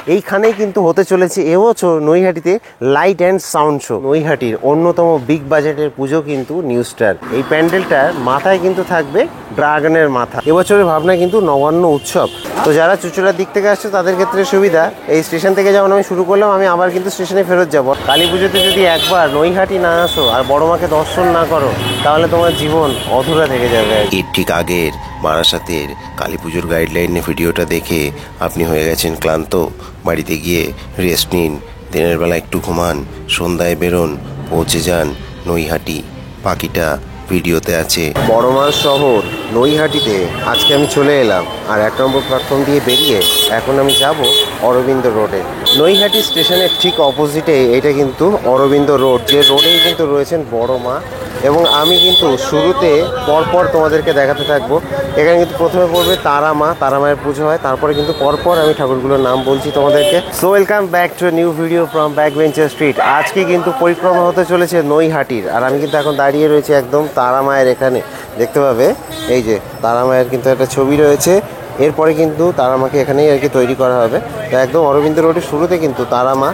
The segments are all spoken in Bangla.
এইখানেই কিন্তু হতে চলেছে এবছর নৈহাটিতে লাইট অ্যান্ড সাউন্ড শো। নৈহাটির অন্যতম বিগ বাজেটের পুজো কিন্তু নিউ স্টার। এই প্যান্ডেলটার মাথায় কিন্তু থাকবে ড্রাগনের মাথা। এবছরের ভাবনা কিন্তু নবান্ন উৎসব। তো যারা চুচুড়ার দিক থেকে আসছে তাদের ক্ষেত্রে সুবিধা, এই স্টেশন থেকে যেমন আমি শুরু করলাম, আমি আবার কিন্তু স্টেশনে ফেরত যাব। কালী পুজোতে যদি একবার নৈহাটি না আসো আর বড় মাকে দর্শন না করো, তাহলে তোমার জীবন অধুরা থেকে যাবে। এর ঠিক আগের বারাসাতের কালী পুজোর গাইডলাইনে ভিডিওটা দেখে আপনি হয়ে গেছেন ক্লান্ত, বাড়িতে গিয়ে রেস্ট নিন, দিনের বেলা একটু ঘুমান, সন্ধ্যায় বেরোন, পৌঁছে যান নৈহাটি। বাকিটা ভিডিওতে আছে। বড়মার শহর নৈহাটিতে আজকে আমি চলে এলাম, আর 1 নম্বর প্ল্যাটফর্ম দিয়ে বেরিয়ে এখন আমি যাব অরবিন্দ রোডে। নৈহাটি স্টেশনের ঠিক অপোজিটে এটা কিন্তু অরবিন্দ রোড, যে রোডেই কিন্তু রয়েছেন বড় মা। এবং আমি কিন্তু শুরুতে পরপর তোমাদেরকে দেখাতে থাকবো। এখানে কিন্তু প্রথমে পড়বে তারা মা, তারা মায়ের পুজো হয়, তারপরে কিন্তু পরপর আমি ঠাকুরগুলোর নাম বলছি তোমাদেরকে। So welcome back to new video from back bencher street. আজকে কিন্তু পরিক্রমা হতে চলেছে নৈহাটির, আর আমি কিন্তু এখন দাঁড়িয়ে রয়েছি একদম তারা মায়ের এখানে। দেখতে পাবে এই যে তারা মায়ের কিন্তু একটা ছবি রয়েছে। এরপরে কিন্তু তারা মাকে এখানেই আর কি তৈরি করা হবে। তো একদম অরবিন্দ রোডের শুরুতে কিন্তু তারা মা,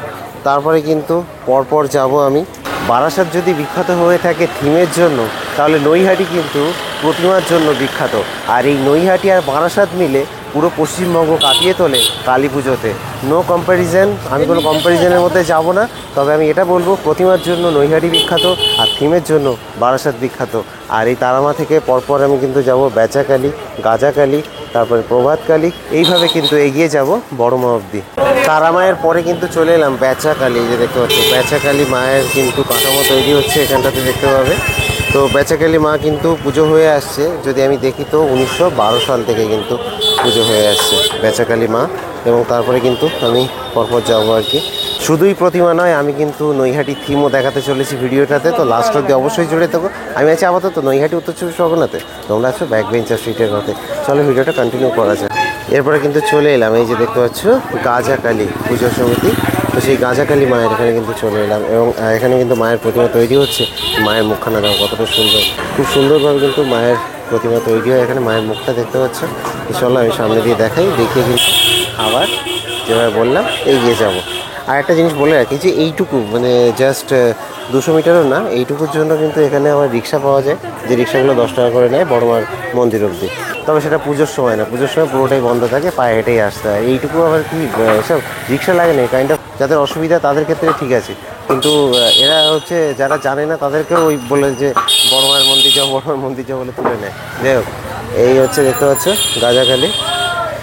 তারপরে কিন্তু পরপর যাব আমি। বারাসাত যদি বিখ্যাত হয়ে থাকে থিমের জন্য, তাহলে নৈহাটি কিন্তু প্রতিমার জন্য বিখ্যাত। আর এই নৈহাটি আর বারাসাত মিলে পুরো পশ্চিমবঙ্গ কাটিয়ে তোলে কালী পুজোতে। নো কম্প্যারিজন, আমি কোনো কম্প্যারিজনের মধ্যে যাব না। তবে আমি এটা বলবো, প্রতিমার জন্য নৈহাটি বিখ্যাত আর থিমের জন্য বারাসাত বিখ্যাত। আর এই তারামা থেকে পরপর আমি কিন্তু যাব বেচাকালী, গাজাকালী, তারপরে প্রভাতকালী, এইভাবে কিন্তু এগিয়ে যাব বড়মা অবধি। তারা মায়ের পরে কিন্তু চলে এলাম বেচাকালী। যে দেখতে পাচ্ছ বেচাকালী মায়ের কিন্তু কাঠামো তৈরি হচ্ছে এখানটাতে, দেখতে পাবে। তো বেচাকালী মা কিন্তু পুজো হয়ে আসছে, যদি আমি দেখি তো 1912 সাল থেকে কিন্তু পুজো হয়ে আসছে বেচাকালী মা। এবং তারপরে কিন্তু আমি পরপর যাবো আর কি। শুধুই প্রতিমা নয়, আমি কিন্তু নৈহাটি থিমও দেখাতে চলেছি ভিডিওটাতে। তো লাস্ট অব্দি অবশ্যই জুড়ে থাকো। আমি আছি আপাতত নৈহাটি উত্তর 24 পরগনাতে, তোমরা আছো ব্যাক বেঞ্চার স্ট্রিটের মধ্যে। চলো ভিডিওটা কন্টিনিউ করা যায়। এরপরে কিন্তু চলে এলাম এই যে দেখতে পাচ্ছ গাজাকালী পুজো সমিতি। তো সেই গাজাকালী মায়ের এখানে কিন্তু চলে এলাম, এবং এখানে কিন্তু মায়ের প্রতিমা তৈরি হচ্ছে। মায়ের মুখখানা দাও কতটা সুন্দর, খুব সুন্দরভাবে কিন্তু মায়ের প্রতিমা তৈরি হয় এখানে। মায়ের মুখটা দেখতে পাচ্ছ। চলো আমি সামনে দিয়ে দেখাই, দেখিয়ে কিন্তু আবার যেভাবে বললাম এগিয়ে যাব। আর একটা জিনিস বলে রাখি, যে এইটুকু মানে জাস্ট 200 মিটারও না, এইটুকুর জন্য কিন্তু এখানে আমার রিক্সা পাওয়া যায়, যে রিক্সাগুলো 10 টাকা করে নেয় বড়মার মন্দির অবধি। তবে সেটা পুজোর সময় না, পুজোর সময় পুরোটাই বন্ধ থাকে, পায়ে হেঁটেই আসতে হয়। এইটুকু আবার কি সব রিক্সা লাগে না, কাইন্ড অফ যাদের অসুবিধা তাদের ক্ষেত্রে ঠিক আছে। কিন্তু এরা হচ্ছে যারা জানে না তাদেরকেও ওই বলে যে বড়মার মন্দির যাও, বড়মার মন্দির যাও বলে তুলে নেয়। যাই হোক, এই হচ্ছে দেখতে পাচ্ছ গাজাখালি।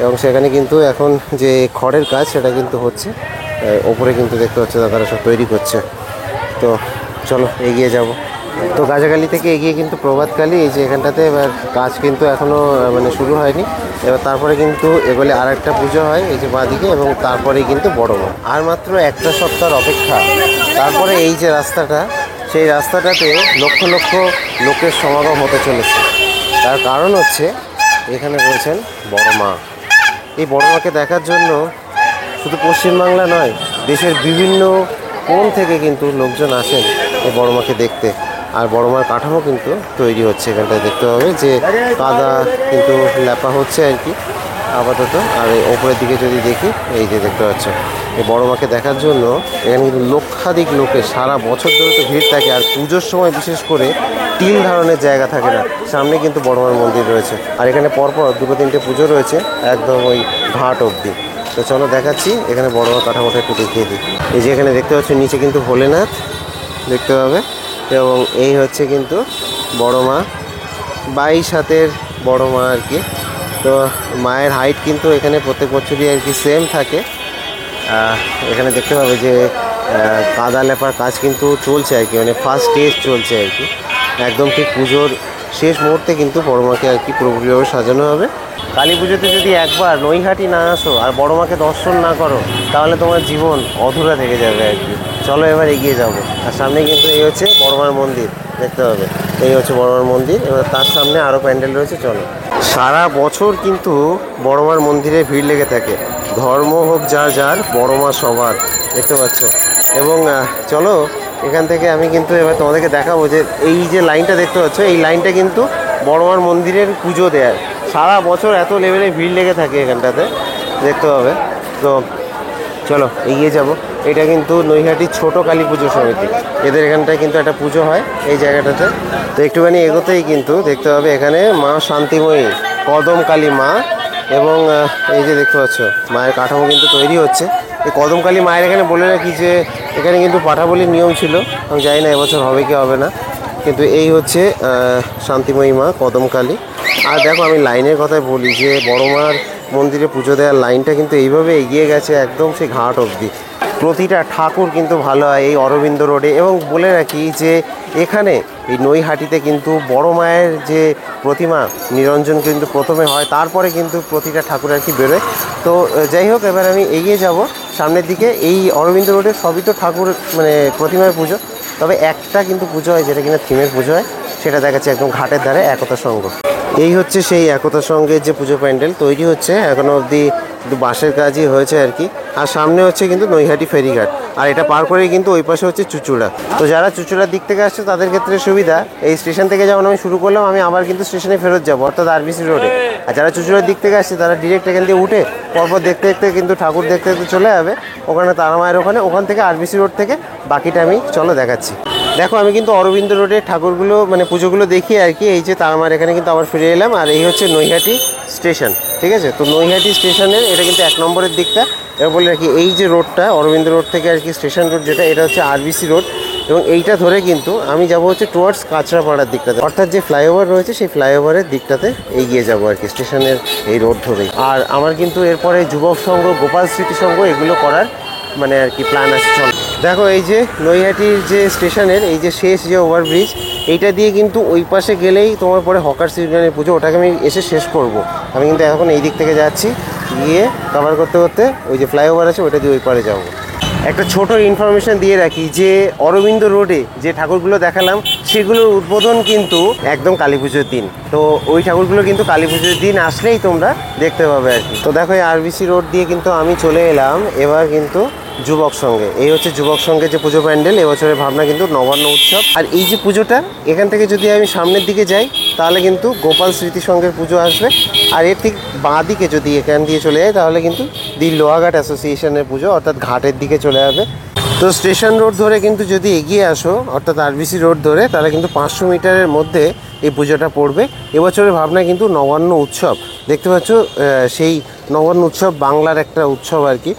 এবং সেখানে কিন্তু এখন যে খড়ের কাজ সেটা কিন্তু হচ্ছে, ওপরে কিন্তু দেখতে পাচ্ছ দাদারা সব তৈরি করছে। তো চলো এগিয়ে যাব। তো গাজাকালী থেকে এগিয়ে কিন্তু প্রভাতকালী, এই যে এখানটাতে এবার কাজ কিন্তু এখনও মানে শুরু হয়নি। এবার তারপরে কিন্তু এগুলো আর একটা পুজো হয় এই যে বাঁদিকে, এবং তারপরেই কিন্তু বড় মা। আর মাত্র একটা সপ্তাহের অপেক্ষা, তারপরে এই যে রাস্তাটা, সেই রাস্তাটাতে লক্ষ লক্ষ লোকের সমাগম হতে চলেছে। তার কারণ হচ্ছে এখানে রয়েছেন বড় মা। এই বড় মাকে দেখার জন্য শুধু পশ্চিমবাংলা নয়, দেশের বিভিন্ন কোণ থেকে কিন্তু লোকজন আসেন এই বড় মাকে দেখতে। আর বড় মার কাঠামো কিন্তু তৈরি হচ্ছে এখানটায়, দেখতে হবে যে কাদা কিন্তু লেপা হচ্ছে আর কি আপাতত। আর ওপরের দিকে যদি দেখি, এই যে দেখতে পাচ্ছ এই বড় মাকে দেখার জন্য এখানে কিন্তু লক্ষাধিক লোকের সারা বছর ধরে তো ভিড় থাকে। আর পুজোর সময় বিশেষ করে তিল ধারণের জায়গা থাকে না, সামনে কিন্তু বড় মার মন্দির রয়েছে। আর এখানে পরপর 2-3টে পুজো রয়েছে একদম ওই ঘাট অবধি। তো চলো দেখাচ্ছি এখানে বড় মা কাঠামোটা একটু দেখিয়ে দিই। এই যে এখানে দেখতে পাচ্ছ নিচে কিন্তু ভোলেনাথ দেখতে পাবে, এবং এই হচ্ছে কিন্তু বড় মা, 22 হাতের বড় মা আর কি। তো মায়ের হাইট কিন্তু এখানে প্রত্যেক বছরই আর কি সেম থাকে। এখানে দেখতে পাবে যে কাদা লেপার কাজ কিন্তু চলছে আর কি, মানে ফার্স্ট স্টেজ চলছে আর কি। একদম ঠিক পুজোর শেষ মুহূর্তে কিন্তু বড় মাকে আর কি পুরোপুরিভাবে সাজানো হবে। কালী পুজোতে যদি একবার নৈহাটি না আসো আর বড় মাকে দর্শন না করো, তাহলে তোমার জীবন অধুরা থেকে যাবে আর কি। চলো এবার এগিয়ে যাবো। আর সামনে কিন্তু এই হচ্ছে বড় মার মন্দির, দেখতে হবে এই হচ্ছে বড় মার মন্দির। এবার তার সামনে আরও প্যান্ডেল রয়েছে। চলো, সারা বছর কিন্তু বড় মার মন্দিরে ভিড় লেগে থাকে, ধর্ম হোক যার যার, বড় মা সবার, দেখতে পাচ্ছ। এবং চলো এখান থেকে আমি কিন্তু এবার তোমাদেরকে দেখাবো যে এই যে লাইনটা দেখতে পাচ্ছ, এই লাইনটা কিন্তু বড় মার মন্দিরের পুজো দেয়ার। সারা বছর এত লেভেলে ভিড় লেগে থাকে এখানটাতে, দেখতে পাবে। তো চলো এগিয়ে যাব। এটা কিন্তু নৈহাটির ছোট কালী পুজো সমিতি, এদের এখানটায় কিন্তু একটা পুজো হয় এই জায়গাটাতে। তো একটুখানি এগোতেই কিন্তু দেখতে হবে এখানে মা শান্তিময়ী কদম কালী মা, এবং এই যে দেখতে পাচ্ছ মায়ের কাঠামো কিন্তু তৈরি হচ্ছে। এই কদম কালী মায়ের এখানে বলে রাখি যে এখানে কিন্তু পাঠা বলির নিয়ম ছিল, আমি জানি না এবছর হবে কি হবে না, কিন্তু এই হচ্ছে শান্তিময়ী মা কদম কালী। আর দেখো আমি লাইনের কথায় বলি যে বড় মার মন্দিরে পুজো দেওয়ার লাইনটা কিন্তু এইভাবে এগিয়ে গেছে একদম সেই ঘাট অবধি। প্রতিটা ঠাকুর কিন্তু ভালো হয় এই অরবিন্দ রোডে। এবং বলে রাখি যে এখানে এই নৈহাটিতে কিন্তু বড় মায়ের যে প্রতিমা নিরঞ্জন কিন্তু প্রথমে হয়, তারপরে কিন্তু প্রতিটা ঠাকুর আর কি বেরোয়। তো যাই হোক, এবার আমি এগিয়ে যাব সামনের দিকে। এই অরবিন্দ রোডে সবই তো ঠাকুর মানে প্রতিমার পুজো, তবে একটা কিন্তু পুজো হয় যেটা কিনা থিমের পুজো হয়, সেটা দেখাচ্ছে একদম ঘাটের ধারে একতা সংঘ। এই হচ্ছে সেই একতা সংঘের যে পুজো প্যান্ডেল তৈরি হচ্ছে, এখনো অবধি কিন্তু বাঁশের কাজই হয়েছে আর কি। আর সামনে হচ্ছে কিন্তু নৈহাটি ফেরিঘাট, আর এটা পার করেই কিন্তু ওই পাশে হচ্ছে চুচুড়া। তো যারা চুচুড়ার দিক থেকে আসছে তাদের ক্ষেত্রে সুবিধা, এই স্টেশন থেকে যেমন আমি শুরু করলাম, আমি আবার কিন্তু স্টেশনে ফেরত যাবো, অর্থাৎ আরবিসি রোডে। আর যারা চুচুড়ার দিক থেকে আসছে তারা ডিরেক্ট এখান দিয়ে উঠে পরপর দেখতে দেখতে কিন্তু ঠাকুর দেখতে দেখতে চলে যাবে ওখানে তারা মায়ের ওখানে। ওখান থেকে আরবিসি রোড থেকে বাকিটা আমি চলো দেখাচ্ছি। দেখো আমি কিন্তু অরবিন্দ রোডের ঠাকুরগুলো মানে পুজোগুলো দেখি আর কি। এই যে তারা মায়ের এখানে কিন্তু আবার ফিরে এলাম, আর এই হচ্ছে নৈহাটি স্টেশন, ঠিক আছে। তো নৈহাটি স্টেশনের এটা কিন্তু 1 নম্বরের দিকটা। এবার বলে রাখি এই যে রোডটা অরবিন্দ রোড থেকে আর কি স্টেশন রোড যেটা, এটা হচ্ছে আরবিসি রোড, এবং এইটা ধরে কিন্তু আমি যাব হচ্ছে টুয়ার্ডস কাঁচরাপাড়ার দিকটাতে, অর্থাৎ যে ফ্লাইওভার রয়েছে সেই ফ্লাইওভারের দিকটাতে এগিয়ে যাবো আর কি স্টেশনের এই রোড ধরেই। আর আমার কিন্তু এরপরে যুবক সংঘ, গোপাল স্মৃতি সংঘ এগুলো করার মানে আর কি প্ল্যান আছে। চল দেখো এই যে নৈহাটির যে স্টেশনের এই যে শেষ যে ওভারব্রিজ, এইটা দিয়ে কিন্তু ওই পাশে গেলেই তোমার পরে হকার্স ইউনিয়নের পুজো, ওটাকে আমি এসে শেষ করব। আমি কিন্তু এখন এই দিক থেকে যাচ্ছি, গিয়ে কভার করতে করতে ওই যে ফ্লাইওভার আছে ওটা দিয়ে ওই পারে যাবো। একটা ছোট ইনফরমেশন দিয়ে রাখি যে অরবিন্দ রোডে যে ঠাকুরগুলো দেখালাম সেগুলোর উদ্বোধন কিন্তু একদম কালী পুজোর দিন। তো ওই ঠাকুরগুলো কিন্তু কালী পুজোর দিন আসলেই তোমরা দেখতে পাবে আর কি। তো দেখো এই আরবিসি রোড দিয়ে কিন্তু আমি চলে এলাম এবার কিন্তু যুবক সঙ্গে। এই হচ্ছে যুবক সঙ্গে যে পুজো প্যান্ডেল, এবছরের ভাবনা কিন্তু নবান্ন উৎসব। আর এই যে পুজোটা এখান থেকে যদি আমি সামনের দিকে যাই তাহলে কিন্তু গোপাল স্মৃতি সংঘের পুজো আসবে, আর এর ঠিক বাঁ দিকে যদি এখান দিয়ে চলে যায় তাহলে কিন্তু দি লোহাঘাট অ্যাসোসিয়েশনের পুজো, অর্থাৎ ঘাটের দিকে চলে যাবে। তো স্টেশন রোড ধরে কিন্তু যদি এগিয়ে আসো অর্থাৎ আরবিসি রোড ধরে, তাহলে কিন্তু 500 মিটারের মধ্যে এই পুজোটা পড়বে। এবছরের ভাবনা কিন্তু নবান্ন উৎসব, দেখতে পাচ্ছ সেই নবান্ন উৎসব বাংলার একটা উৎসব আর কি।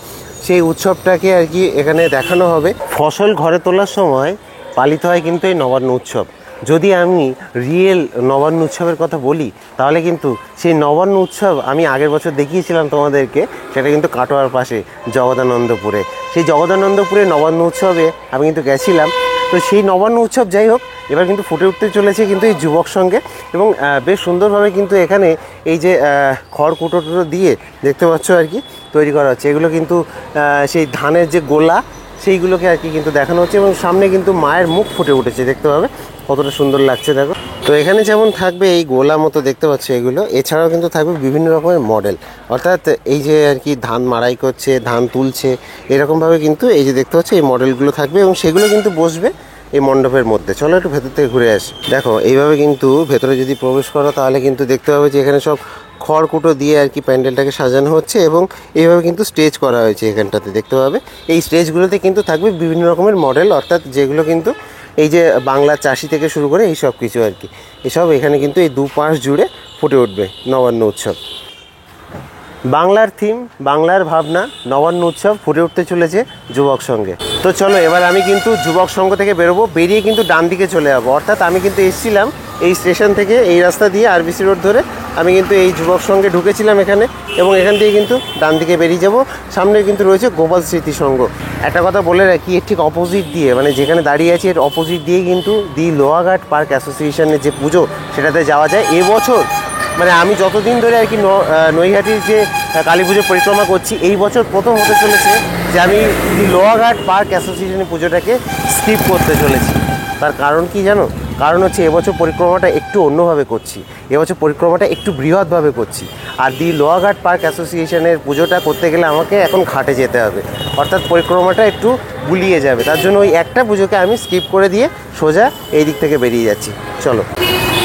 সেই উৎসবটাকে আর কি এখানে দেখানো হবে। ফসল ঘরে তোলার সময় পালিত হয় কিন্তু এই নবান্ন উৎসব। যদি আমি রিয়েল নবান্ন উৎসবের কথা বলি তাহলে কিন্তু সেই নবান্ন উৎসব আমি আগের বছর দেখিয়েছিলাম তোমাদেরকে, সেটা কিন্তু কাটোয়ার পাশে জগদানন্দপুরে। সেই জগদানন্দপুরে নবান্ন উৎসবে আমি কিন্তু গেছিলাম। তো সেই নবান্ন উৎসব যাই হোক এবার কিন্তু ফুটে উঠতে চলেছে কিন্তু এই যুবক সঙ্গে, এবং বেশ সুন্দরভাবে কিন্তু এখানে এই যে খড় কুটো টুটো দিয়ে দেখতে পাচ্ছ আর কি তৈরি করা হচ্ছে। এগুলো কিন্তু সেই ধানের যে গোলা সেইগুলোকে আর কি কিন্তু দেখানো হচ্ছে, এবং সামনে কিন্তু মায়ের মুখ ফুটে উঠেছে, দেখতে পাবে কতটা সুন্দর লাগছে দেখো। তো এখানে যেমন থাকবে এই গোলা মতো দেখতে পাচ্ছ এগুলো, এছাড়াও কিন্তু থাকবে বিভিন্ন রকমের মডেল, অর্থাৎ এই যে আর কি ধান মাড়াই করছে, ধান তুলছে, এরকমভাবে কিন্তু এই যে দেখতে পাচ্ছ এই মডেলগুলো থাকবে, এবং সেগুলো কিন্তু বসবে এই মণ্ডপের মধ্যে। চলো একটু ভেতর থেকে ঘুরে আসি। দেখো এইভাবে কিন্তু ভেতরে যদি প্রবেশ করো তাহলে কিন্তু দেখতে পাবে যে এখানে সব খড়কুটো দিয়ে আর কি প্যান্ডেলটাকে সাজানো হচ্ছে, এবং এইভাবে কিন্তু স্টেজ করা হয়েছে এখানটাতে দেখতে পাবে। এই স্টেজগুলোতে কিন্তু থাকবে বিভিন্ন রকমের মডেল, অর্থাৎ যেগুলো কিন্তু এই যে বাংলা চাষি থেকে শুরু করে এই সব কিছু আর কি, এসব এখানে কিন্তু এই দুপাশ জুড়ে ফুটে উঠবে নবান্ন উৎসব। বাংলার থিম, বাংলার ভাবনা, নবান্ন উৎসব ফুটে উঠতে চলেছে যুবক সঙ্গে। তো চলো এবার আমি কিন্তু যুবক সংঘ থেকে বেরোবো, বেরিয়ে কিন্তু ডান দিকে চলে যাবো। অর্থাৎ আমি কিন্তু এসেছিলাম এই স্টেশন থেকে এই রাস্তা দিয়ে আরবিসি রোড ধরে, আমি কিন্তু এই যুবক সঙ্গে ঢুকেছিলাম এখানে, এবং এখান থেকে কিন্তু ডান দিকে বেরিয়ে যাব। সামনে কিন্তু রয়েছে গোপাল স্মৃতি সংঘ। একটা কথা বলে রাখি, এর ঠিক অপোজিট দিয়ে মানে যেখানে দাঁড়িয়ে আছি এর অপোজিট দিয়ে কিন্তু দি লোহাঘাট পার্ক অ্যাসোসিয়েশনের যে পুজো সেটাতে যাওয়া যায়। এবছর মানে আমি যতদিন ধরে আর কি নৈহাটির যে কালী পুজো পরিক্রমা করছি, এই বছর প্রথম হতে চলেছে যে আমি লোহাঘাট পার্ক অ্যাসোসিয়েশনের পুজোটাকে স্কিপ করতে চলেছি। তার কারণ কি জানো? কারণ হচ্ছে এবছর পরিক্রমাটা একটু অন্যভাবে করছি, এবছর পরিক্রমাটা একটু বৃহৎভাবে করছি। আর দি লোহাঘাট পার্ক অ্যাসোসিয়েশনের পুজোটা করতে গেলে আমাকে এখন ঘাটে যেতে হবে, অর্থাৎ পরিক্রমাটা একটু গুলিয়ে যাবে। তার জন্য ওই একটা পুজোকে আমি স্কিপ করে দিয়ে সোজা এই দিক থেকে বেরিয়ে যাচ্ছি। চলো।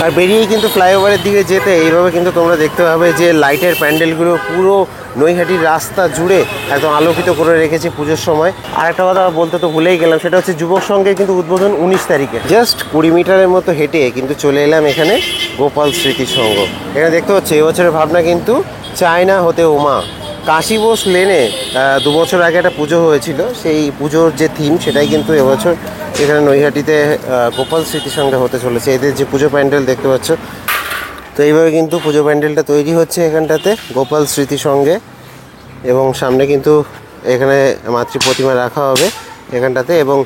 আর বেরিয়েই কিন্তু ফ্লাইওভারের দিকে যেতে এইভাবে কিন্তু তোমরা দেখতে পাবে যে লাইটের প্যান্ডেলগুলো পুরো নৈহাটির রাস্তা জুড়ে একদম আলোকিত করে রেখেছে পুজোর সময়। আর একটা কথা বলতে তো ভুলেই গেলাম, সেটা হচ্ছে যুবক সংঘের কিন্তু উদ্বোধন 19 তারিখে। জাস্ট 20 মিটারের মতো হেঁটে কিন্তু চলে এলাম এখানে গোপাল স্মৃতি সংঘ। এখানে দেখতে হচ্ছে এবছরের ভাবনা কিন্তু চায়না হতে উমা। কাশী বোস লেনে 2 বছর আগে একটা পুজো হয়েছিল, সেই পুজোর যে থিম সেটাই কিন্তু এবছর এখানে নৈহাটিতে গোপাল স্মৃতি সংঘে হতে চলেছে। এদের যে পুজো প্যান্ডেল দেখতে পাচ্ছ, তো এইভাবে কিন্তু পুজো প্যান্ডেলটা তৈরি হচ্ছে এখানটাতে গোপাল স্মৃতি সংঘে। এবং সামনে কিন্তু এখানে মাতৃ প্রতিমা রাখা হবে এখানটাতে, এবং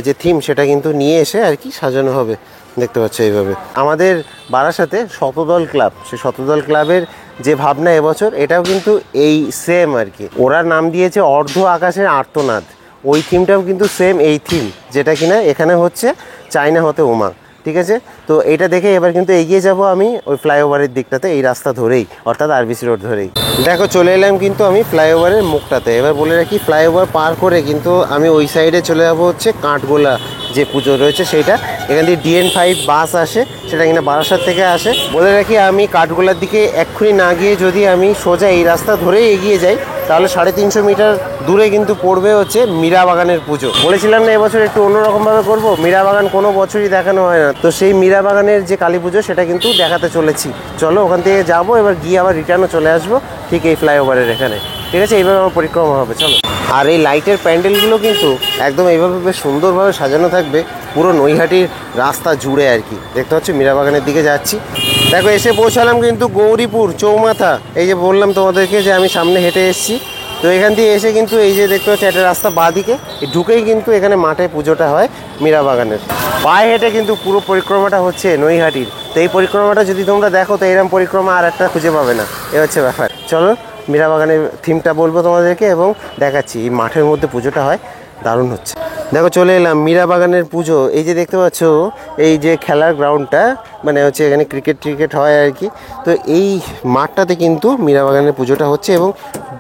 যে থিম সেটা কিন্তু নিয়ে এসে আর কি সাজানো হবে দেখতে পাচ্ছ এইভাবে। আমাদের বারাসাতে শতদল ক্লাব, সেই শতদল ক্লাবের যে ভাবনা এবছর, এটাও কিন্তু এই সেম আর কি। ওরা নাম দিয়েছে অর্ধ আকাশের আর্তনাদ। ওই থিমটাও কিন্তু সেম এই থিম, যেটা কিনা এখানে হচ্ছে চায়না হতে উমা। ঠিক আছে, তো এটা দেখে এবার কিন্তু এগিয়ে যাব আমি ওই ফ্লাইওভারের দিকটাতে, এই রাস্তা ধরেই, অর্থাৎ আরবিসি রোড ধরেই। দেখো চলে এলাম কিন্তু আমি ফ্লাইওভারের মুখটাতে। এবার বলে রাখি, ফ্লাইওভার পার করে কিন্তু আমি ওই সাইডে চলে যাবো হচ্ছে কাঠগোলা যে পুজো রয়েছে সেইটা। এখান থেকে DN5 বাস আসে, সেটা কিনা বারাসাত থেকে আসে। বলে রাখি, আমি কাঠগোলার দিকে এক্ষুনি না গিয়ে যদি আমি সোজা এই রাস্তা ধরেই এগিয়ে যাই, তাহলে 350 মিটার দূরে কিন্তু পড়বে হচ্ছে মীরাবাগানের পুজো। বলেছিলাম না এবছর একটু অন্যরকমভাবে করবো, মীরাবাগান কোনো বছরই দেখানো হয় না, তো সেই মীরাবাগানের যে কালী পুজো সেটা কিন্তু দেখাতে চলেছি। চলো ওখান থেকে যাবো, এবার গিয়ে আবার রিটার্নও চলে আসবো ঠিক এই ফ্লাইওভারের এখানে। ঠিক আছে, এইভাবে আমার পরিক্রমা হবে, চলো। আর এই লাইটের প্যান্ডেলগুলো কিন্তু একদম এইভাবে বেশ সুন্দরভাবে সাজানো থাকবে পুরো নৈহাটির রাস্তা জুড়ে আর কি। দেখতে পাচ্ছি মীরাবাগানের দিকে যাচ্ছি। দেখো এসে পৌঁছালাম কিন্তু গৌরীপুর চৌমাথা। এই যে বললাম তোমাদেরকে যে আমি সামনে হেঁটে এসেছি, তো এখান দিয়ে এসে কিন্তু এই যে দেখতে পাচ্ছি একটা রাস্তা বাঁদিকে ঢুকেই কিন্তু এখানে মাঠে পুজোটা হয় মীরাবাগানের। পায়ে হেঁটে কিন্তু পুরো পরিক্রমাটা হচ্ছে নৈহাটির। তো এই পরিক্রমাটা যদি তোমরা দেখো, তো এরকম পরিক্রমা আর একটা খুঁজে পাবে না, এ হচ্ছে ব্যাপার। চলো মীরাবাগানের থিমটা বলবো তোমাদেরকে এবং দেখাচ্ছি। এই মাঠের মধ্যে পুজোটা হয়, দারুণ হচ্ছে। দেখো চলে এলাম মীরাবাগানের পুজো। এই যে দেখতে পাচ্ছ এই যে খেলার গ্রাউন্ডটা, মানে হচ্ছে এখানে ক্রিকেট হয় আর কি। তো এই মাঠটাতে কিন্তু মীরাবাগানের পুজোটা হচ্ছে এবং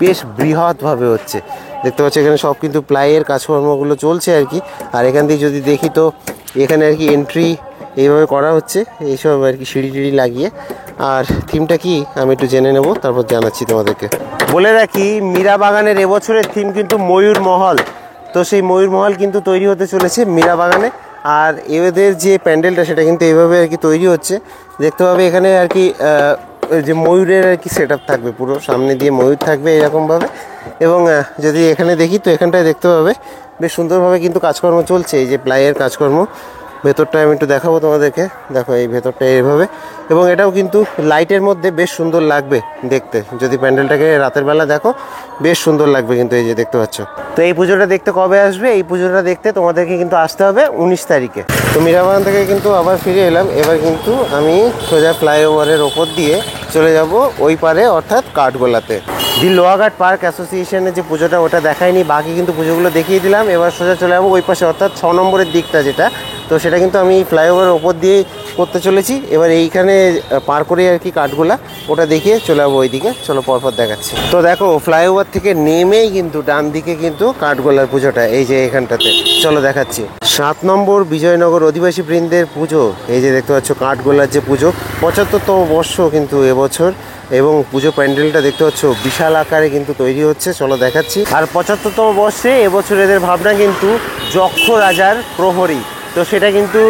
বেশ বৃহৎভাবে হচ্ছে। দেখতে পাচ্ছ এখানে সব কিন্তু প্লাইয়ের কাজকর্মগুলো চলছে আর কি। আর এখান থেকে যদি দেখি, তো এখানে আর কি এন্ট্রি এইভাবে করা হচ্ছে, এইসব আর কি সিঁড়ি টিড়ি লাগিয়ে। আর থিমটা কি আমি একটু জেনে নেব, তারপর জানাচ্ছি তোমাদেরকে। বলে রাখি, মীরাবাগানের এবছরের থিম কিন্তু ময়ূর মহল। তো সেই ময়ূর মহল কিন্তু তৈরি হতে চলেছে মীরাবাগানে। আর এদের যে প্যান্ডেলটা সেটা কিন্তু এইভাবে আর কি তৈরি হচ্ছে। দেখতে পাবে এখানে আর কি যে ময়ূরের আর কি সেট আপ থাকবে, পুরো সামনে দিয়ে ময়ূর থাকবে এরকমভাবে। এবং যদি এখানে দেখি, তো এখানটায় দেখতে পাবে বেশ সুন্দরভাবে কিন্তু কাজকর্ম চলছে, এই যে প্লাইয়ের কাজকর্ম। ভেতরটা আমি একটু দেখাবো তোমাদেরকে। দেখো এই ভেতরটা এইভাবে, এবং এটাও কিন্তু লাইটের মধ্যে বেশ সুন্দর লাগবে দেখতে। যদি প্যান্ডেলটাকে রাতের বেলা দেখো, বেশ সুন্দর লাগবে কিন্তু, এই যে দেখতে পাচ্ছ। তো এই পুজোটা দেখতে কবে আসবে? এই পুজোটা দেখতে তোমাদেরকে কিন্তু আসতে হবে 19 তারিখে। তো মীরাবাগান থেকে কিন্তু আবার ফিরে এলাম। এবার কিন্তু আমি সোজা ফ্লাইওভারের ওপর দিয়ে চলে যাব ওই পারে, অর্থাৎ কাঠগোলাতে। দি লোহাঘাট পার্ক অ্যাসোসিয়েশনের যে পুজোটা, ওটা দেখাইনি, বাকি কিন্তু পুজোগুলো দেখিয়ে দিলাম। এবার সোজা চলে যাবো ওই পাশে, অর্থাৎ 6 নম্বরের দিকটা যেটা, তো সেটা কিন্তু আমি ফ্লাইওভারের ওপর দিয়ে করতে চলেছি। এবার এইখানে পার করে আর কি কাঠগোলা, ওটা দেখিয়ে চলে যাবো ওই দিকে। চলো পরপর দেখাচ্ছি। তো দেখো ফ্লাইওভার থেকে নেমেই কিন্তু ডান দিকে কিন্তু কাঠগোলার পুজোটা, এই যে এখানটাতে। চলো দেখাচ্ছি। 7 নম্বর বিজয়নগর অধিবাসী বৃন্দের পুজো। এই যে দেখতে পাচ্ছ কাঠগোলার যে পুজো, 75তম বর্ষ কিন্তু এবছর। এবং পুজো প্যান্ডেলটা দেখতে পাচ্ছ বিশাল আকারে কিন্তু তৈরি হচ্ছে। চলো দেখাচ্ছি। আর 75তম বর্ষে এবছর এদের ভাবনা কিন্তু যক্ষ রাজার প্রহরী। তো সেটা কিন্তু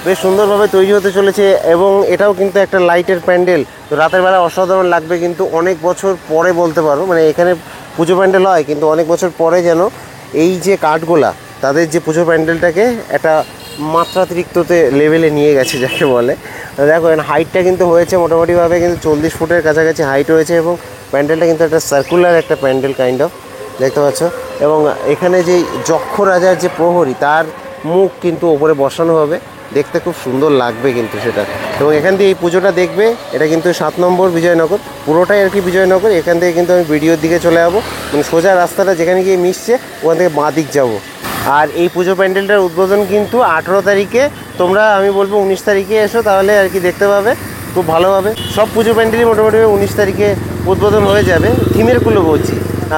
বেশ সুন্দরভাবে তৈরি হতে চলেছে, এবং এটাও কিন্তু একটা লাইটের প্যান্ডেল। তো রাতের বেলা অসাধারণ লাগবে কিন্তু, অনেক বছর পরে বলতে পারো, মানে এখানে পুজো প্যান্ডেল হয় কিন্তু অনেক বছর পরে যেন এই যে কাঠগোলা তাদের যে পুজো প্যান্ডেলটাকে একটা মাত্রাতিরিক্ততে লেভেলে নিয়ে গেছে যাকে বলে। দেখো হাইটটা কিন্তু হয়েছে মোটামুটিভাবে কিন্তু 40 ফুটের কাছাকাছি হাইট হয়েছে, এবং প্যান্ডেলটা কিন্তু একটা সার্কুলার একটা প্যান্ডেল কাইন্ড অফ, দেখতে পাচ্ছ। এবং এখানে যে যক্ষ রাজার যে প্রহরী, তার মুখ কিন্তু ওপরে বসানো হবে, দেখতে খুব সুন্দর লাগবে কিন্তু সেটা। এবং এখান দিয়ে এই পুজোটা দেখবে, এটা কিন্তু 7 নম্বর বিজয়নগর, পুরোটাই আর কি বিজয়নগর। এখান থেকে কিন্তু আমি ভিডিওর দিকে চলে যাবো, মানে সোজা রাস্তাটা যেখানে গিয়ে মিশছে ওখান থেকে বাঁ দিক যাবো। আর এই পুজো প্যান্ডেলটার উদ্বোধন কিন্তু 18 তারিখে। তোমরা আমি বলবো 19 তারিখে এসো, তাহলে আর কি দেখতে পাবে খুব ভালোভাবে। সব পুজো প্যান্ডেলই মোটামুটি 19 তারিখে উদ্বোধন হয়ে যাবে, থিমেরগুলো বলছি।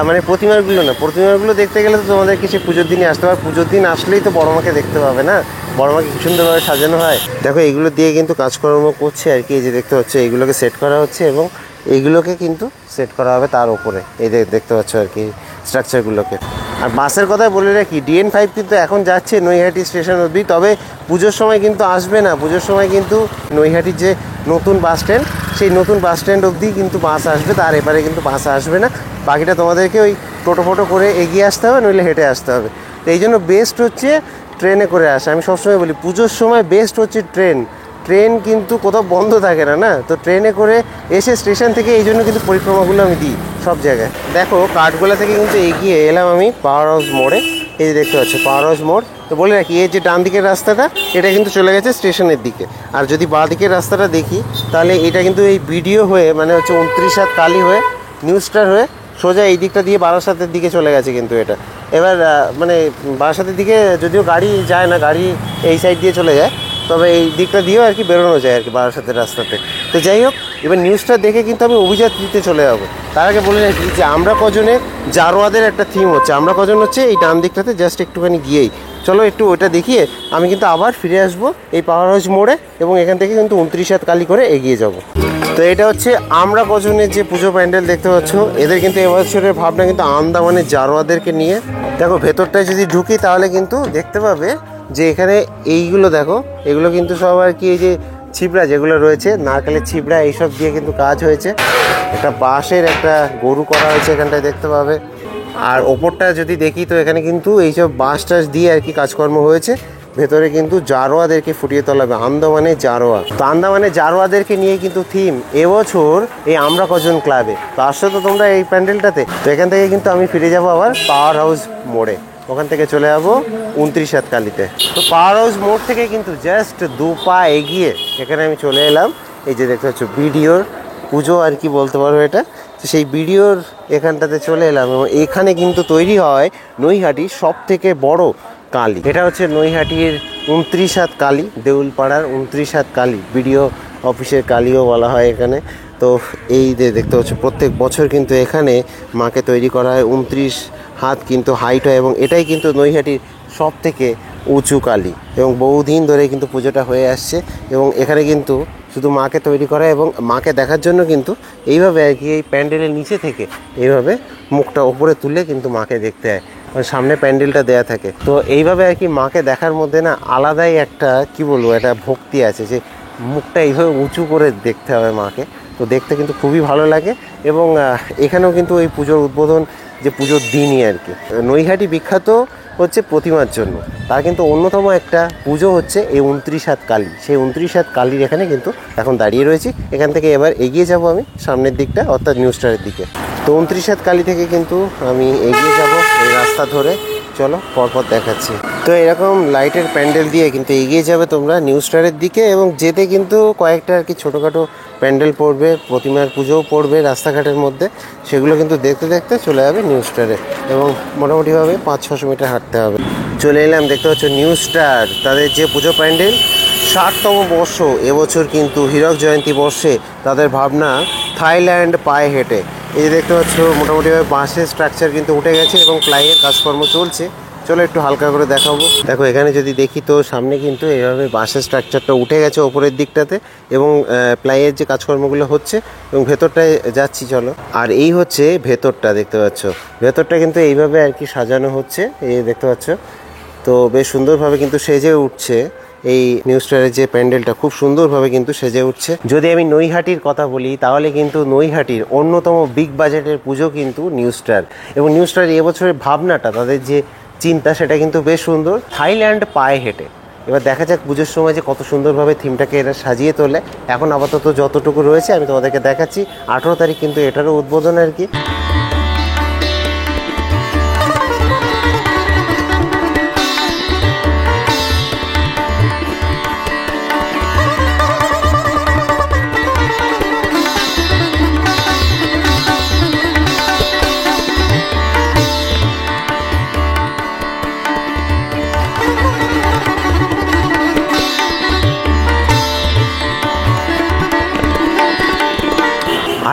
মানে প্রতিমাগুলো না, প্রতিমাগুলো দেখতে গেলে তো তোমাদেরকে সে পুজোর দিনই আসতে হবে। পুজোর দিন আসলেই তো বড় মাকে দেখতে পাবে না, বড় মাকে কি সুন্দরভাবে সাজানো হয়। দেখো এইগুলো দিয়ে কিন্তু কাজকর্ম করছে আর কি, এই যে দেখতে হচ্ছে এইগুলোকে সেট করা হচ্ছে এবং এইগুলোকে কিন্তু সেট করা হবে তার উপরে, এই যে দেখতে পাচ্ছ আর কি স্ট্রাকচারগুলোকে। আর বাসের কথা বলে রাখি, DN5 কিন্তু এখন যাচ্ছে নৈহাটি স্টেশন অবধি, তবে পুজোর সময় কিন্তু আসবে না। পুজোর সময় কিন্তু নৈহাটির যে নতুন বাস স্ট্যান্ড, সেই নতুন বাস স্ট্যান্ড অবধি কিন্তু বাস আসবে, তার এপারে কিন্তু বাস আসবে না। বাকিটা তোমাদেরকে ওই টোটো করে এগিয়ে আসতে হবে, নইলে হেঁটে আসতে হবে। তো এই জন্য বেস্ট হচ্ছে ট্রেনে করে আসা। আমি সবসময় বলি পুজোর সময় বেস্ট হচ্ছে ট্রেন কিন্তু কোথাও বন্ধ থাকে না, না তো ট্রেনে করে এসে স্টেশন থেকে এই জন্য কিন্তু পরিক্রমাগুলো আমি দিই সব জায়গায়। দেখো কাঠগোলা থেকে কিন্তু এগিয়ে এলাম আমি পাওয়ার হাউস মোড়ে, এই যে দেখতে পাচ্ছ পাওয়ার হাউস মোড়। তো বলে রাখি এই যে ডান দিকের রাস্তাটা, এটা কিন্তু চলে গেছে স্টেশনের দিকে। আর যদি বাঁ দিকের রাস্তাটা দেখি তাহলে এটা কিন্তু এই ভিডিও হয়ে মানে হচ্ছে 29 কালী হয়ে নিউ স্টার হয়ে সোজা এই দিকটা দিয়ে বারাসাতের দিকে চলে গেছে কিন্তু এটা। এবার মানে বারাসাতের দিকে যদিও গাড়ি যায় না, গাড়ি এই সাইড দিয়ে চলে যায়, তবে এই দিকটা দিয়েও আর কি বেরোনো যায় আর কি বারাসাতের রাস্তাতে। তো যাই হোক, এবার নিউজটা দেখে কিন্তু আমি অভিজাত দিতে চলে যাবো। তার আগে বলে রাখি যে আমরা কজনের জারোয়াদের একটা থিম হচ্ছে, আমরা কজন হচ্ছে এই ডান দিকটাতে জাস্ট একটুখানি গিয়েই চলো একটু ওটা দেখিয়ে আমি কিন্তু আবার ফিরে আসবো এই পাওয়ার হাউস মোড়ে, এবং এখান থেকে কিন্তু 29 কালী করে এগিয়ে যাব। তো এটা হচ্ছে আমরা কজনের যে পুজো প্যান্ডেল দেখতে পাচ্ছ, এদের কিন্তু এবছরের ভাবনা কিন্তু আন্দামানের জারোয়াদেরকে নিয়ে। দেখো ভেতরটায় যদি ঢুকি তাহলে কিন্তু দেখতে পাবে যে এখানে এইগুলো দেখো, এগুলো কিন্তু সব আর কি এই যে ছিবড়া যেগুলো রয়েছে, নারকেলের ছিবড়া এইসব দিয়ে কিন্তু কাজ হয়েছে। একটা বাঁশের একটা গরু করা হয়েছে এখানটায় দেখতে পাবে। আর ওপরটা যদি দেখি তো এখানে কিন্তু এইসব বাঁশ টাশ দিয়ে আর কি কাজকর্ম হয়েছে। ভেতরে কিন্তু জারোয়াদেরকে ফুটিয়ে তোলা হবে, আন্দামানের জারোয়া। তো আন্দামানের জারোয়াদেরকে নিয়ে কিন্তু থিম এবছর এই আমরা কজন ক্লাবে। তো আসছো তো তোমরা এই প্যান্ডেলটাতে। তো এখান থেকে কিন্তু আমি ফিরে যাব আবার পাওয়ার হাউস মোড়ে, ওখান থেকে চলে যাবো 29 কালীতে। তো পাওয়ার হাউস মোড় থেকে কিন্তু জাস্ট 2 পা এগিয়ে এখানে আমি চলে এলাম। এই যে দেখতে পাচ্ছ ভিডিওর পুজো আর কি বলতে পারো এটা। তো সেই ভিডিওর এখানটাতে চলে এলাম, এবং এখানে কিন্তু তৈরি হয় নৈহাটির সব থেকে বড় কালী। এটা হচ্ছে নৈহাটির 29 কালী, দেউলপাড়ার 29 কালী, ভিডিও অফিসের কালীও বলা হয় এখানে। তো এই যে দেখতে পাচ্ছ প্রত্যেক বছর কিন্তু এখানে মাকে তৈরি করা হয়, 29 হাত কিন্তু হাইট হয়, এবং এটাই কিন্তু নৈহাটির সব থেকে উঁচু কালী, এবং বহুদিন ধরে কিন্তু পুজোটা হয়ে আসছে। এবং এখানে কিন্তু শুধু মাকে তৈরি করা, এবং মাকে দেখার জন্য কিন্তু এইভাবে আর কি এই প্যান্ডেলের নিচে থেকে এইভাবে মুখটা ওপরে তুলে কিন্তু মাকে দেখতে হয়, সামনে প্যান্ডেলটা দেয়া থাকে। তো এইভাবে আর কি মাকে দেখার মধ্যে না আলাদাই একটা কি বলবো একটা ভক্তি আছে, যে মুখটা এইভাবে উঁচু করে দেখতে হবে মাকে। তো দেখতে কিন্তু খুবই ভালো লাগে। এবং এখানেও কিন্তু এই পুজোর উদ্বোধন যে পুজোর দিনই আর কি। নৈহাটি বিখ্যাত হচ্ছে প্রতিমার জন্য, তার কিন্তু অন্যতম একটা পুজো হচ্ছে এই 29 কালী। সেই 29 কালীর এখানে কিন্তু এখন দাঁড়িয়ে রয়েছি। এখান থেকে এবার এগিয়ে যাব আমি সামনের দিকটা, অর্থাৎ নিউ স্টারের দিকে। তো 29 কালী থেকে কিন্তু আমি এগিয়ে যাব এই রাস্তা ধরে, চলো পরপর দেখাচ্ছি। তো এরকম লাইটের প্যান্ডেল দিয়ে কিন্তু এগিয়ে যাবে তোমরা নিউ স্টারের দিকে, এবং যেতে কিন্তু কয়েকটা আর কি ছোটোখাটো প্যান্ডেল পড়বে, প্রতিমার পুজোও পড়বে রাস্তাঘাটের মধ্যে, সেগুলো কিন্তু দেখতে দেখতে চলে যাবে নিউ স্টারে, এবং মোটামুটিভাবে 500-600 মিটার হাঁটতে হবে। চলে এলাম, দেখতে পাচ্ছ নিউ স্টার, তাদের যে পুজো প্যান্ডেল 60তম বর্ষ এবছর কিন্তু হীরক জয়ন্তী বর্ষে তাদের ভাবনা থাইল্যান্ড পায়ে হেঁটে। এই যে দেখতে পাচ্ছ মোটামুটিভাবে বাঁশের স্ট্রাকচার কিন্তু উঠে গেছে এবং প্লাইয়ের কাজকর্ম চলছে। চলো একটু হালকা করে দেখাবো। দেখো এখানে যদি দেখি তো সামনে কিন্তু এইভাবে বাঁশের স্ট্রাকচারটা উঠে গেছে ওপরের দিকটাতে, এবং প্লাইয়ের যে কাজকর্মগুলো হচ্ছে, এবং ভেতরটায় যাচ্ছি চলো। আর এই হচ্ছে ভেতরটা, দেখতে পাচ্ছ ভেতরটা কিন্তু এইভাবে আর কি সাজানো হচ্ছে, এই দেখতে পাচ্ছ। তো বেশ সুন্দরভাবে কিন্তু সেজে উঠছে এই নিউ স্টারের যে প্যান্ডেলটা, খুব সুন্দরভাবে কিন্তু সেজে উঠছে। যদি আমি নৈহাটির কথা বলি তাহলে কিন্তু নৈহাটির অন্যতম বিগ বাজেটের পুজো কিন্তু নিউ স্টার, এবং নিউ স্টার এবছরের ভাবনাটা, তাদের যে চিন্তা, সেটা কিন্তু বেশ সুন্দর, থাইল্যান্ড পায়ে হেঁটে। এবার দেখা যাক পুজোর সময় যে কত সুন্দরভাবে থিমটাকে এরা সাজিয়ে তোলে। এখন আপাতত যতটুকু রয়েছে আমি তোমাদেরকে দেখাচ্ছি। 18 তারিখ কিন্তু এটারও উদ্বোধন আর কি।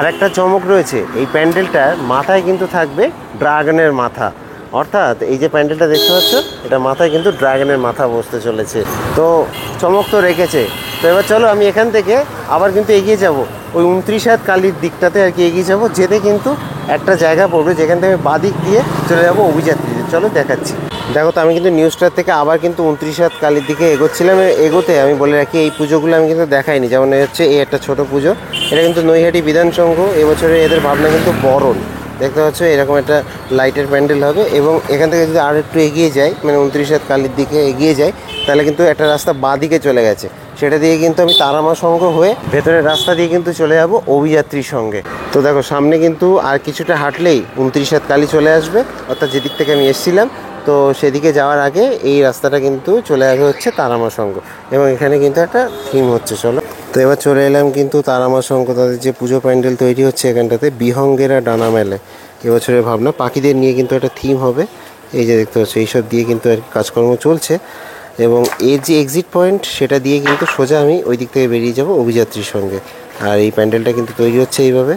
আর একটা চমক রয়েছে, এই প্যান্ডেলটার মাথায় কিন্তু থাকবে ড্রাগনের মাথা। অর্থাৎ এই যে প্যান্ডেলটা দেখতে পাচ্ছ, এটা মাথায় কিন্তু ড্রাগনের মাথা বসতে চলেছে। তো চমক তো রেখেছে। তো এবার চলো আমি এখান থেকে আবার কিন্তু এগিয়ে যাব ওই 29 হাত কালীর দিকটাতে আর কি এগিয়ে যাব। যেতে কিন্তু একটা জায়গা পড়বে যেখান থেকে বাদিক দিয়ে চলে যাবো অভিযাত্রীতে। চলো দেখাচ্ছি। দেখো তো আমি কিন্তু নিউ স্টার থেকে আবার কিন্তু 29 হাত কালীর দিকে এগোচ্ছিলাম। এগোতে আমি বলে রাখি এই পুজোগুলো আমি কিন্তু দেখাইনি। যেমন হচ্ছে এই একটা ছোট পুজো, এটা কিন্তু নৈহাটি বিধান সংঘ। এবছরে এদের ভাবনা কিন্তু বরণ, দেখতে পাচ্ছ এরকম একটা লাইটের প্যান্ডেল হবে। এবং এখান থেকে যদি আর একটু এগিয়ে যাই, মানে 29 হাত কালীর দিকে এগিয়ে যাই, তাহলে কিন্তু একটা রাস্তা বাঁ দিকে চলে গেছে। সেটা দিয়ে কিন্তু আমি তারামা সংঘ হয়ে ভেতরের রাস্তা দিয়ে কিন্তু চলে যাব অভিযাত্রীর সঙ্গে। তো দেখো সামনে কিন্তু আর কিছুটা হাঁটলেই 29 হাত কালী চলে আসবে, অর্থাৎ যেদিক থেকে আমি এসেছিলাম। তো সেদিকে যাওয়ার আগে এই রাস্তাটা কিন্তু চলে আসবে হচ্ছে তারামা সংঘ। এবং এখানে কিন্তু একটা থিম হচ্ছে। চলো তো এবার চলে এলাম কিন্তু তারামা সংঘ, তাদের যে পুজো প্যান্ডেল তৈরি হচ্ছে এখানটাতে, বিহঙ্গেরা ডানা মেলে। এবছরের ভাবনা পাখিদের নিয়ে কিন্তু একটা থিম হবে। এই যে দেখতে পাচ্ছ এইসব দিয়ে কিন্তু আর কি কাজকর্ম চলছে। এবং এর যে এক্সিট পয়েন্ট সেটা দিয়ে কিন্তু সোজা আমি ওই দিক থেকে বেরিয়ে যাব অভিযাত্রীর সঙ্গে। আর এই প্যান্ডেলটা কিন্তু তৈরি হচ্ছে এইভাবে।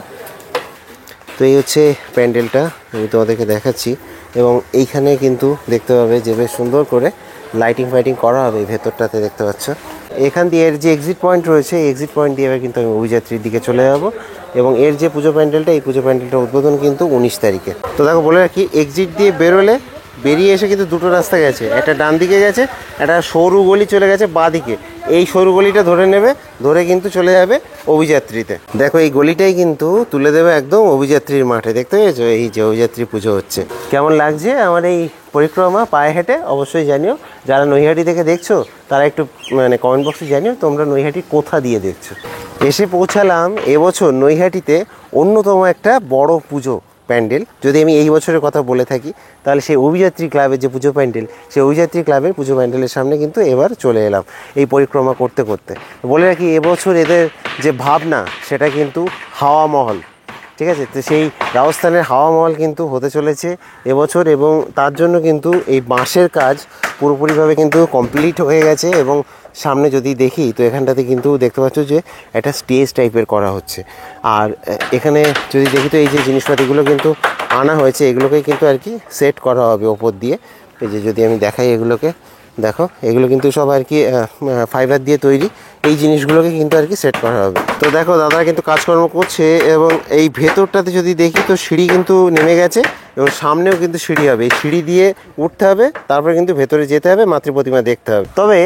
তো এই হচ্ছে প্যান্ডেলটা, আমি তোমাদেরকে দেখাচ্ছি। এবং এইখানে কিন্তু দেখতে পাবে যে বেশ সুন্দর করে লাইটিং ফাইটিং করা হবে ভেতরটাতে, দেখতে পাচ্ছ। এখান দিয়ে এর যে এক্সিট পয়েন্ট রয়েছে, এই এক্সিট পয়েন্ট দিয়ে এবার কিন্তু আমি অভিযাত্রীর দিকে চলে যাব। এবং এর যে পুজো প্যান্ডেলটা, এই পুজো প্যান্ডেলটা উদ্বোধন কিন্তু 19 তারিখে। তো দেখো বলে রাখি, এক্সিট দিয়ে বেরিয়ে এসে কিন্তু দুটো রাস্তা গেছে, একটা ডান দিকে গেছে, একটা সরু গলি চলে গেছে বাঁ দিকে। এই সরু গলিটা ধরে নেবে, ধরে কিন্তু চলে যাবে অভিযাত্রীতে। দেখো এই গলিটাই কিন্তু তুলে দেবে একদম অভিযাত্রীর মাঠে। দেখতে পেয়েছো এই যে অভিযাত্রী পুজো হচ্ছে। কেমন লাগছে আমার এই পরিক্রমা পায়ে হেঁটে অবশ্যই জানিও। যারা নৈহাটি থেকে দেখছো তারা একটু মানে কমেন্ট বক্সে জানিও তোমরা নৈহাটি কোথা দিয়ে দেখছো। এসে পৌঁছালাম এবছর নৈহাটিতে অন্যতম একটা বড় পুজো প্যান্ডেল। যদি আমি এই বছরের কথা বলে থাকি তাহলে সেই অভিযাত্রী ক্লাবের যে পুজো প্যান্ডেল, সেই অভিযাত্রী ক্লাবের পুজো প্যান্ডেলের সামনে কিন্তু এবার চলে এলাম এই পরিক্রমা করতে করতে। বলে রাখি এবছর এদের যে ভাবনা সেটা কিন্তু হাওয়া মহল, ঠিক আছে। তো সেই রাজস্থানের হাওয়া মহল কিন্তু হতে চলেছে এবছর। এবং তার জন্য কিন্তু এই বাঁশের কাজ পুরোপুরিভাবে কিন্তু কমপ্লিট হয়ে গেছে। এবং সামনে যদি দেখি তো এখানটাতে কিন্তু দেখতে পাচ্ছ যে একটা স্টেজ টাইপের করা হচ্ছে। আর এখানে যদি দেখি তো এই যে জিনিসপাতিগুলো কিন্তু আনা হয়েছে, এগুলোকেই কিন্তু আর কি সেট করা হবে ওপর দিয়ে। এই যে যদি আমি দেখাই এগুলোকে, দেখো এগুলো কিন্তু সব আর কি ফাইবার দিয়ে তৈরি। এই জিনিসগুলোকে কিন্তু আর কি সেট করা হবে। তো দেখো দাদা কিন্তু কাজকর্ম করছে। এবং এই ভেতরটাতে যদি দেখি তো সিঁড়ি কিন্তু নেমে গেছে এবং সামনেও কিন্তু সিঁড়ি হবে। এই সিঁড়ি দিয়ে উঠতে হবে, তারপরে কিন্তু ভেতরে যেতে হবে, মাতৃ প্রতিমা দেখতে হবে। তবে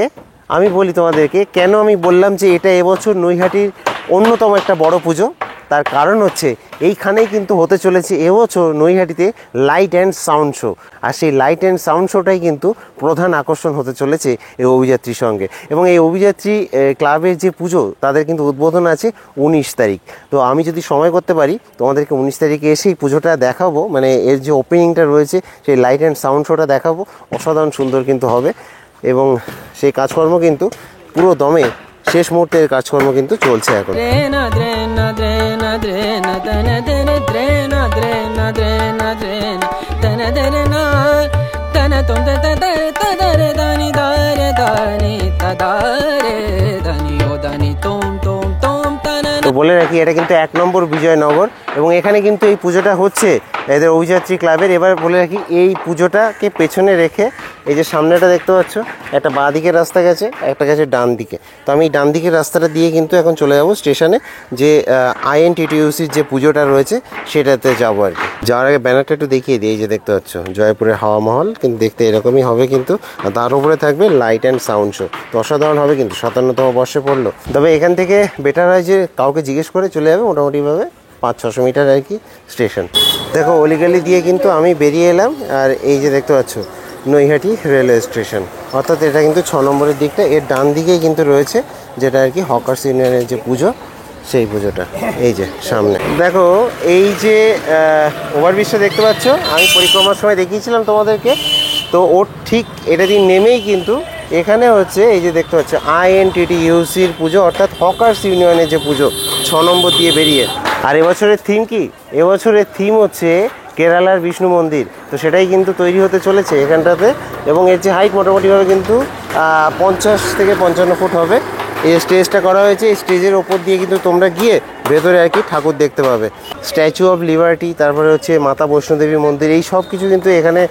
আমি বলি তোমাদেরকে, কেন আমি বললাম যে এটা এবছর নৈহাটির অন্যতম একটা বড় পুজো, তার কারণ হচ্ছে এইখানেই কিন্তু হতে চলেছে এবছর নৈহাটিতে লাইট অ্যান্ড সাউন্ড শো। আর সেই লাইট অ্যান্ড সাউন্ড শোটাই কিন্তু প্রধান আকর্ষণ হতে চলেছে এই অভিযাত্রীর সঙ্গে। এবং এই অভিযাত্রী ক্লাবের যে পুজো তাদের কিন্তু উদ্বোধন আছে 19 তারিখ। তো আমি যদি সময় করতে পারি তোমাদেরকে 19 তারিখে এসেই পুজোটা দেখাবো, মানে এর যে ওপেনিংটা রয়েছে সেই লাইট অ্যান্ড সাউন্ড শোটা দেখাবো। অসাধারণ সুন্দর কিন্তু হবে। এবং সেই কাজকর্ম কিন্তু পুরো দমে শেষ মুহূর্তের কাজকর্ম কিন্তু চলছে এখন। তো বলে রাখি এটা কিন্তু 1 নম্বর বিজয়নগর। এবং এখানে কিন্তু এই পুজোটা হচ্ছে এদের অভিযাত্রী ক্লাবের। এবার বলে রাখি এই পুজোটাকে পেছনে রেখে এই যে সামনেটা দেখতে পাচ্ছ, একটা বাঁ দিকের রাস্তা গেছে, একটা গেছে ডান দিকে। তো আমি ডান দিকের রাস্তাটা দিয়ে কিন্তু এখন চলে যাবো স্টেশনে, যে INTTUCর যে পুজোটা রয়েছে সেটাতে যাবো আর কি। যাওয়ার আগে ব্যানারটা একটু দেখিয়ে দিই। এই যে দেখতে পাচ্ছ জয়পুরের হাওয়া মহল কিন্তু দেখতে এরকমই হবে কিন্তু। তার উপরে থাকবে লাইট অ্যান্ড সাউন্ড শো। তো অসাধারণ হবে কিন্তু, 57তম বর্ষে পড়লো। তবে এখান থেকে বেটার হয় যে কাউকে জিজ্ঞেস করে চলে যাবে, মোটামুটিভাবে 500-600 মিটার আর কি স্টেশন। দেখো অলিগলি দিয়ে কিন্তু আমি বেরিয়ে এলাম। আর এই যে দেখতে পাচ্ছ নৈহাটি রেলওয়ে স্টেশন, অর্থাৎ এটা কিন্তু 6 নম্বরের দিকটা। এর ডান দিকেই কিন্তু রয়েছে যেটা আর কি হকার্স ইউনিয়নের যে পুজো, সেই পুজোটা এই যে সামনে। দেখো এই যে ওভারব্রিজটা দেখতে পাচ্ছ, আমি পরিক্রমার সময় দেখিয়েছিলাম তোমাদেরকে। তো ওর ঠিক এটা দিয়ে নেমেই কিন্তু এখানে হচ্ছে এই যে দেখতে পাচ্ছ INTTUCর পুজো, অর্থাৎ হকার্স ইউনিয়নের যে পুজো 6 নম্বর দিয়ে বেরিয়ে। আর এবছরের থিম কি? এবছরের থিম হচ্ছে কেরালার বিষ্ণু মন্দির। তো সেটাই কিন্তু তৈরি হতে চলেছে এখানটাতে। এবং এর যে হাইট মোটামুটিভাবে কিন্তু 50 থেকে 55 ফুট হবে। এই স্টেজটা করা হয়েছে, এই স্টেজের ওপর দিয়ে কিন্তু তোমরা গিয়ে ভেতরে আর কি ঠাকুর দেখতে পাবে। স্ট্যাচু অফ লিবার্টি, তারপরে হচ্ছে মাতা বৈষ্ণোদেবী মন্দির, এই সব কিছু কিন্তু এখানে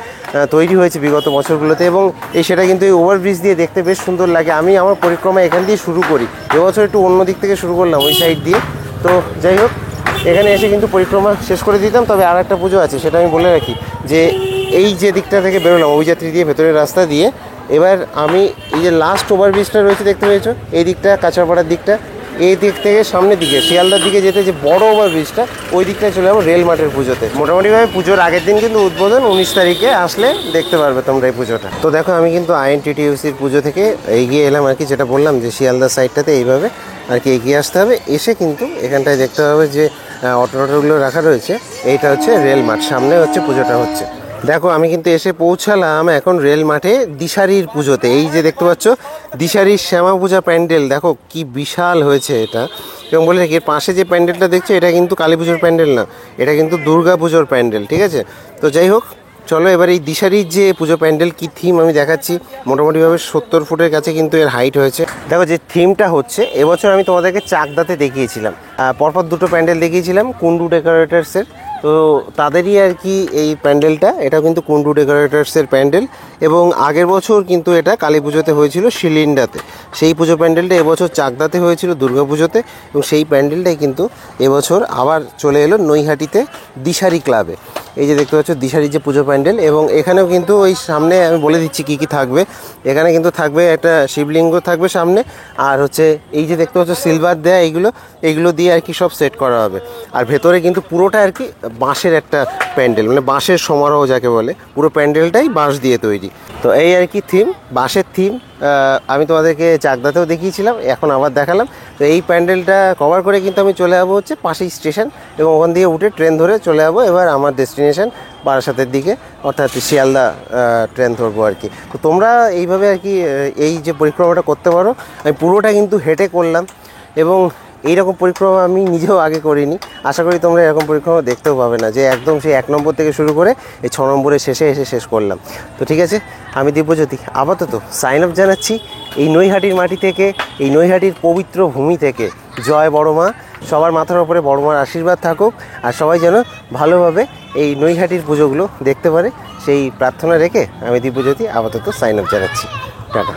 তৈরি হয়েছে বিগত বছরগুলোতে, এবং সেটা কিন্তু এই ওভারব্রিজ দিয়ে দেখতে বেশ সুন্দর লাগে। আমি আমার পরিক্রমা এখান দিয়ে শুরু করি, এবছর একটু অন্য দিক থেকে শুরু করলাম, ওই সাইড দিয়ে। তো যাই হোক, এখানে এসে কিন্তু পরিক্রমা শেষ করে দিতাম। তবে আর একটা পুজো আছে, সেটা আমি বলে রাখি, যে এই যে দিকটা থেকে বেরোলাম অভিযাত্রী দিয়ে ভেতরের রাস্তা দিয়ে, এবার আমি এই যে লাস্ট ওভারব্রিজটা রয়েছে দেখতে পেয়েছো, এই দিকটা কাঁচরাপাড়ার দিকটা, এই দিক থেকে সামনের দিকে শিয়ালদার দিকে যেতে যে বড় ওভারব্রিজটা, ওই দিকটায় চলে যাবো রেল মাঠের পুজোতে। মোটামুটিভাবে পুজোর আগের দিন কিন্তু উদ্বোধন, 19 তারিখে আসলে দেখতে পারবে তোমরা এই পুজোটা। তো দেখো, আমি কিন্তু আইএনটিটিইউসির পুজো থেকে এগিয়ে এলাম আর কি, যেটা বললাম যে শিয়ালদার সাইডটাতে এইভাবে আর কি এগিয়ে আসতে হবে। এসে কিন্তু এখানটায় দেখতে হবে যে অটোগুলো রাখা রয়েছে, এইটা হচ্ছে রেল মাঠ, সামনে হচ্ছে পুজোটা হচ্ছে। দেখো, আমি কিন্তু এসে পৌঁছালাম এখন রেল মাঠে দিশারির পুজোতে। এই যে দেখতে পাচ্ছ দিশারির শ্যামা পূজা প্যান্ডেল, দেখো কি বিশাল হয়েছে এটা। এবং বলে রাখি, এর পাশে যে প্যান্ডেলটা দেখছো, এটা কিন্তু কালী পুজোর প্যান্ডেল না, এটা কিন্তু দুর্গা পুজোর প্যান্ডেল, ঠিক আছে? তো যাই হোক, চলো এবার এই দিশারির যে পুজো প্যান্ডেল কি থিম আমি দেখাচ্ছি। মোটামুটিভাবে 70 ফুটের কাছে কিন্তু এর হাইট হয়েছে। দেখো, যে থিমটা হচ্ছে, এবছর আমি তোমাদেরকে চাকদাতে দেখিয়েছিলাম, পরপর দুটো প্যান্ডেল দেখিয়েছিলাম কুন্ডু ডেকোরেটার্সের। তো তাদেরই আর কি এই প্যান্ডেলটা, এটা কিন্তু কুন্ডু ডেকোরেটার্সের প্যান্ডেল, এবং আগের বছর কিন্তু এটা কালী পুজোতে হয়েছিল শিলিন্ডাতে। সেই পুজো প্যান্ডেলটা এবছর চাকদাতে হয়েছিল দুর্গা পুজোতে, এবং সেই প্যান্ডেলটাই কিন্তু এবছর আবার চলে এলো নৈহাটিতে দিশারি ক্লাবে। এই যে দেখতে পাচ্ছ দিশারির যে পুজো প্যান্ডেল, এবং এখানেও কিন্তু ওই সামনে আমি বলে দিচ্ছি কী কী থাকবে। এখানে কিন্তু থাকবে একটা শিবলিঙ্গ থাকবে সামনে, আর হচ্ছে এই যে দেখতে পাচ্ছ সিলভার দেয়া, এইগুলো দিয়ে আর কি সব সেট করা হবে। আর ভেতরে কিন্তু পুরোটা আর কি বাঁশের একটা প্যান্ডেল, মানে বাঁশের সমারোহ যাকে বলে, পুরো প্যান্ডেলটাই বাঁশ দিয়ে তৈরি। তো এই আর কি থিম, বাঁশের থিম। আমি তোমাদেরকে চাকদাতেও দেখিয়েছিলাম, এখন আবার দেখালাম। তো এই প্যান্ডেলটা কভার করে কিন্তু আমি চলে যাবো হচ্ছে পাশেই স্টেশন, এবং ওখান দিয়ে উঠে ট্রেন ধরে চলে যাবো এবার আমার ডেস্টিনেশন বারাসাতের দিকে, অর্থাৎ শিয়ালদা ট্রেন ধরবো আর কি। তো তোমরা এইভাবে আর কি এই যে পরিক্রমাটা করতে পারো। আমি পুরোটা কিন্তু হেঁটে করলাম, এবং এইরকম পরিক্রমা আমি নিজেও আগে করিনি। আশা করি তোমরা এরকম পরিক্রমা দেখতেও পাবে না, যে একদম সেই 1 নম্বর থেকে শুরু করে এই 6 নম্বরের শেষে এসে শেষ করলাম। তো ঠিক আছে, আমি দিব্যজ্যোতি আপাতত সাইন আপ জানাচ্ছি এই নৈহাটির মাটি থেকে, এই নৈহাটির পবিত্র ভূমি থেকে। জয় বড় মা, সবার মাথার ওপরে বড় মার আশীর্বাদ থাকুক, আর সবাই যেন ভালোভাবে এই নৈহাটির পুজোগুলো দেখতে পারে, সেই প্রার্থনা রেখে আমি দিব্যজ্যোতি আপাতত সাইন আপ জানাচ্ছি। টাটা।